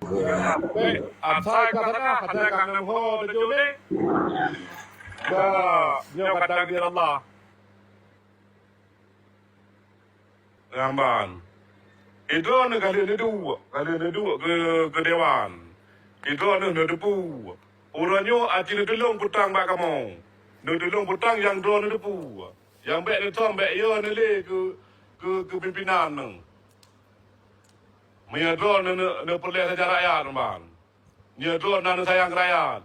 Baik, saya katakan katakan ho de jole. Ba, nyo kata dir Allah. Gamban. Itu anu kali dua ke dewan. Itu anu depu. Uranyo ati delong putang bak kamu. Delong putang yang dua depu. Yang bek ni tom bek yo ni le ke pimpinan nang. Menyadron ne perleh saja rakyat man. Menyadron nan sayang rakyat.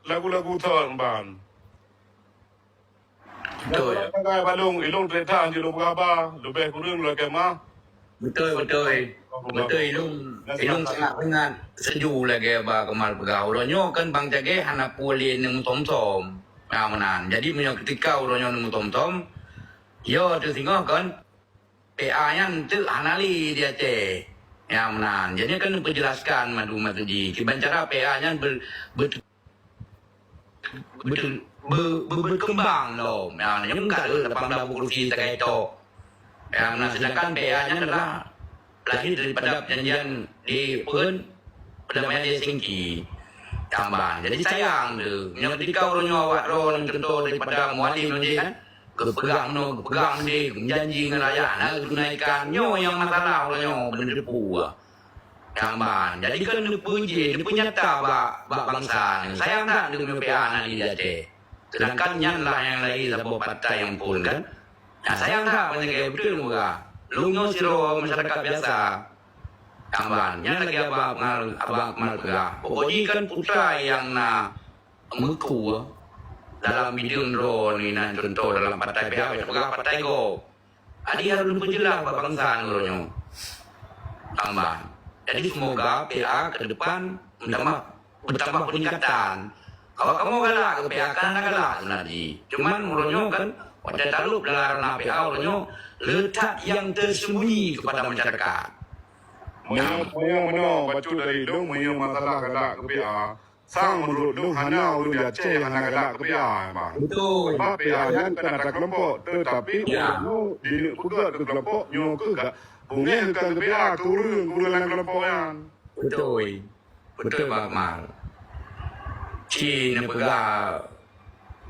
Lagu ton man. Betul. Kaya balung ilung cerita anjir lu berapa? Lebih kurang lu kemah. Betul. Ilung sangat ingat sejuk lagi ba kemal pegau. Ronyo kan bang jage hana puli nung tom. Manan. Jadi punya ketika ronyo nung tom. Yo tu singo kan PA nya tu hanali dia ce. Ya manan. Jadi kan penjelaskan madu ji. Kiban cara PA nya berkembang loh. Ya, yang enggak ada 18 buku terkait itu. Ya, nah, sedangkan PA-nya adalah lahir daripada perjanjian di Pun perdamaian di Helsinki. Tambahan. Jadi sayang tu. Yang ketika orang awak orang contoh daripada mualim nanti kan kepegang di menjanji dengan rakyat nak tunaikan nyo yang masalah orang benda depu. Tambahan. Jadi kan puji, nyata bak bangsa. Sayang tak dengan PA nanti dia cek. Sedangkan yang lain sebuah partai yang pun kan. Nah, sayang tak banyak kayak betul muka. Lungo siro masyarakat biasa. Tambahan. Yang lagi abang mal pegah. Pokoknya kan putra yang na meku dalam bidang ro ni na contoh dalam partai PA pegah partai go. Adi harus berjelas bangsa nyo. Tambahan. Jadi semoga PA ke depan bertambah peningkatan. Kalau kamu galak ke PA kan galak sebenarnya. Cuman menurutnya kan pada talup dalam PA menurutnya letak yang tersembunyi kepada masyarakat. Menyo bacu dari dong menyo masalah galak ke PA. Sang menurut dong hana ulu Aceh hana galak ke PA bang. Betul. Sebab PA nya kan ada kelompok tetapi di pegat ke kelompok nyo ke gak. Bungnya ke PA kurang kelompok yang. Betul Pak Mal. Cina pegah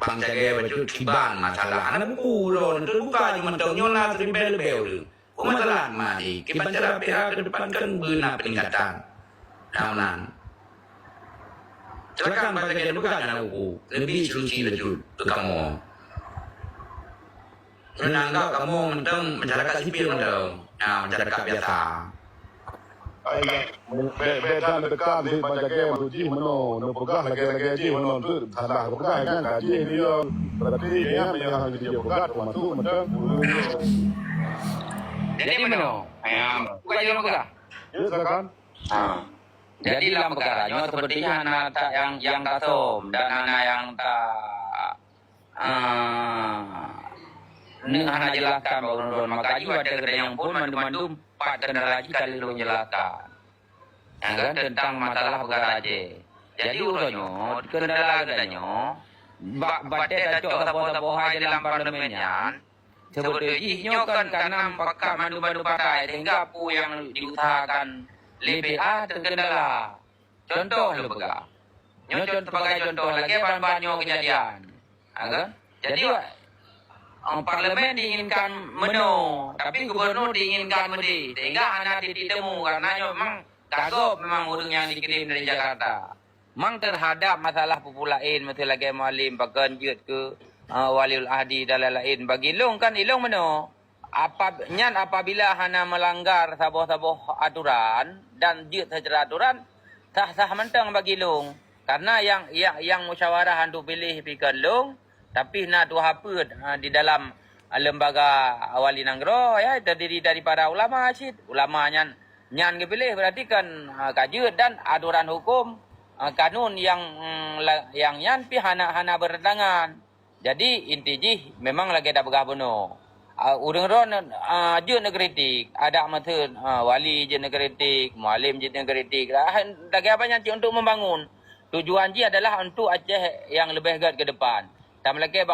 bang jaga baju kiban masalah. Anak buku loh, terbuka di mentong nyola terbel-bel. Kok masalah mari? Kiban cara PA ke depan kan benar peningkatan. Tahunan. Silakan bang jaga buka anak buku. Lebih solusi betul ke kamu. Menanggap kamu mentong masyarakat sipil dong. Nah, masyarakat biasa. Beda dekat di bajaga manuji meno no pegah lagi meno tu salah pegah kan gaji dia berarti dia yang dia pegah masuk mentang. Jadi meno, bukan yang pegah. Ya silakan. Jadi dalam perkaranya sepertinya anak tak yang tak som dan anak yang tak ini hanya jelaskan bahwa maka juga ada kerja yang pun mandu-mandu 4 kendaraan lagi kali lu jelaskan. Ya kan tentang masalah perkara aja. Jadi urutnya kendala-kendalanya batet acok sabo-sabo aja dalam parlemennya. Sebetulnya kan karena pakar mandu-mandu partai sehingga pu yang diusahakan LPA terkendala. Contoh lu pegah. Contoh sebagai contoh lagi banyak kejadian. Kan? Jadi parlemen diinginkan meno, tapi gubernur diinginkan medi, sehingga anak titik temu karena memang kagok memang urung yang dikirim dari Jakarta. Memang terhadap masalah populain, masalah lagi mualim, bahkan jut ke waliul ahdi dan lain-lain. Bagi ilung kan ilung meno, apabila hana melanggar sabuh-sabuh aturan dan jut secara aturan, sah-sah mentang bagi ilung. Karena yang musyawarah hantu pilih pikan ilung, tapi nak tu apa di dalam lembaga wali nanggro ya terdiri dari para ulama asyid ulamanya nyan kepilih berarti kan kajut dan aturan hukum kanun yang nyan pi hana bertentangan. Jadi intinya memang lagi ada begah beno. Urang ron je nekritik ada matun wali je nekritik mualim je nekritik lagi apa nyan untuk membangun tujuan je adalah untuk Aceh yang lebih baik ke depan. Tam lagi